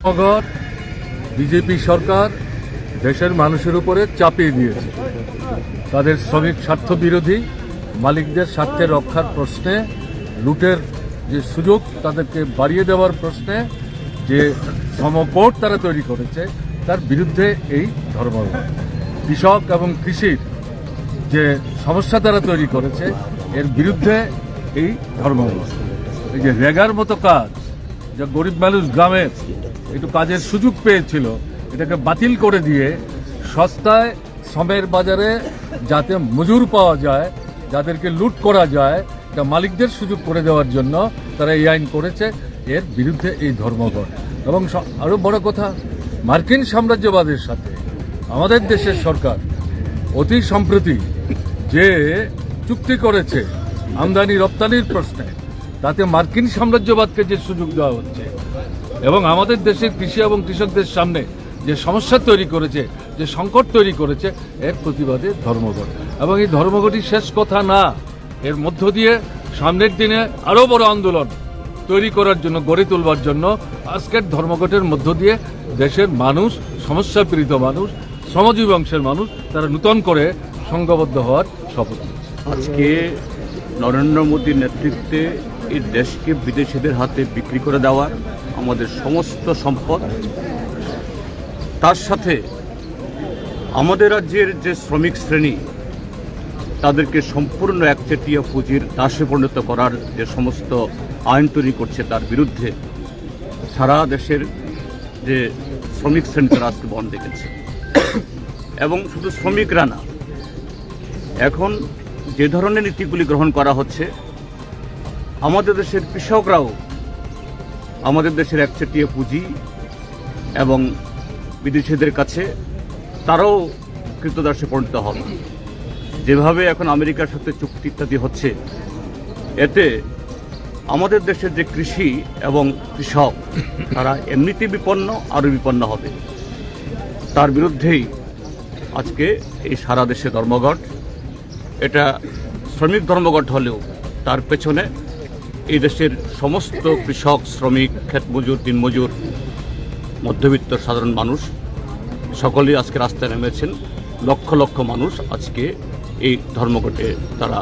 ধর্মঘট বিজেপি সরকার দেশের মানুষের উপরে চাপিয়ে দিয়েছে। তাদের শ্রমিক স্বার্থ বিরোধী, মালিকদের স্বার্থের রক্ষার প্রশ্নে, লুটের যে সুযোগ তাদেরকে বাড়িয়ে দেওয়ার প্রশ্নে যে সমপোর্ট তারা তৈরি করেছে, তার বিরুদ্ধে এই ধর্মঘট। কৃষক এবং কৃষির যে সমস্যা তারা তৈরি করেছে, এর বিরুদ্ধে এই ধর্মঘট। এই যে রেগার মতো কাজ, যা গরিব মানুষ গ্রামে একটু কাজের সুযোগ পেয়েছিল, এটাকে বাতিল করে দিয়ে সস্তায় শ্রমের বাজারে যাতে মজুর পাওয়া যায়, যাদেরকে লুট করা যায়, তা মালিকদের সুযোগ করে দেওয়ার জন্য তারা এই আইন করেছে। এর বিরুদ্ধে এই ধর্মঘট। এবং আরও বড় কথা, মার্কিন সাম্রাজ্যবাদের সাথে আমাদের দেশের সরকার অতি সম্প্রতি যে চুক্তি করেছে আমদানি রপ্তানির প্রশ্নে, তাতে মার্কিন সাম্রাজ্যবাদকে যে সুযোগ দেওয়া হচ্ছে এবং আমাদের দেশের কৃষি এবং কৃষকদের সামনে যে সমস্যা তৈরি করেছে, যে সংকট তৈরি করেছে, এর প্রতিবাদে ধর্মঘট। এবং এই ধর্মঘটই শেষ কথা না, এর মধ্য দিয়ে সামনের দিনে আরও বড় আন্দোলন তৈরি করার জন্য, গড়ে তোলবার জন্য আজকের ধর্মঘটের মধ্য দিয়ে দেশের মানুষ, সমস্যাপীড়িত মানুষ, শ্রমজীবী অংশের মানুষ, তারা নূতন করে সংঘবদ্ধ হওয়ার শপথ নিয়েছে। আজকে নরেন্দ্র মোদীর নেতৃত্বে এই দেশকে বিদেশিদের হাতে বিক্রি করে দেওয়ার, আমাদের সমস্ত সম্পদ, তার সাথে আমাদের রাজ্যের যে শ্রমিক শ্রেণী, তাদেরকে সম্পূর্ণ একচেটিয়া পুঁজির দাসে পরিণত করার যে সমস্ত আইন তৈরি করছে, তার বিরুদ্ধে সারা দেশের যে শ্রমিক শ্রেণী তারা আজকে বন্ধ দেখেছে। এবং শুধু শ্রমিকরা না, এখন যে ধরনের নীতিগুলি গ্রহণ করা হচ্ছে, আমাদের দেশের কৃষকরাও আমাদের দেশের একচেটিয়া পুঁজি এবং বিদেশিদের কাছে তারাও কৃতদাসে পরিণত হবে। যেভাবে এখন আমেরিকার সাথে চুক্তি ইত্যাদি হচ্ছে, এতে আমাদের দেশের যে কৃষি এবং কৃষক, তারা এমনিতে বিপন্ন, আরও বিপন্ন হবে। তার বিরুদ্ধেই আজকে এই সারা দেশে ধর্মঘট। এটা শ্রমিক ধর্মঘট হলেও তার পেছনে এই দেশের সমস্ত কৃষক, শ্রমিক, ক্ষেতমজুর, দিনমজুর, মধ্যবিত্ত সাধারণ মানুষ সকলেই আজকে রাস্তায় নেমেছেন। লক্ষ লক্ষ মানুষ আজকে এই ধর্মঘটে তারা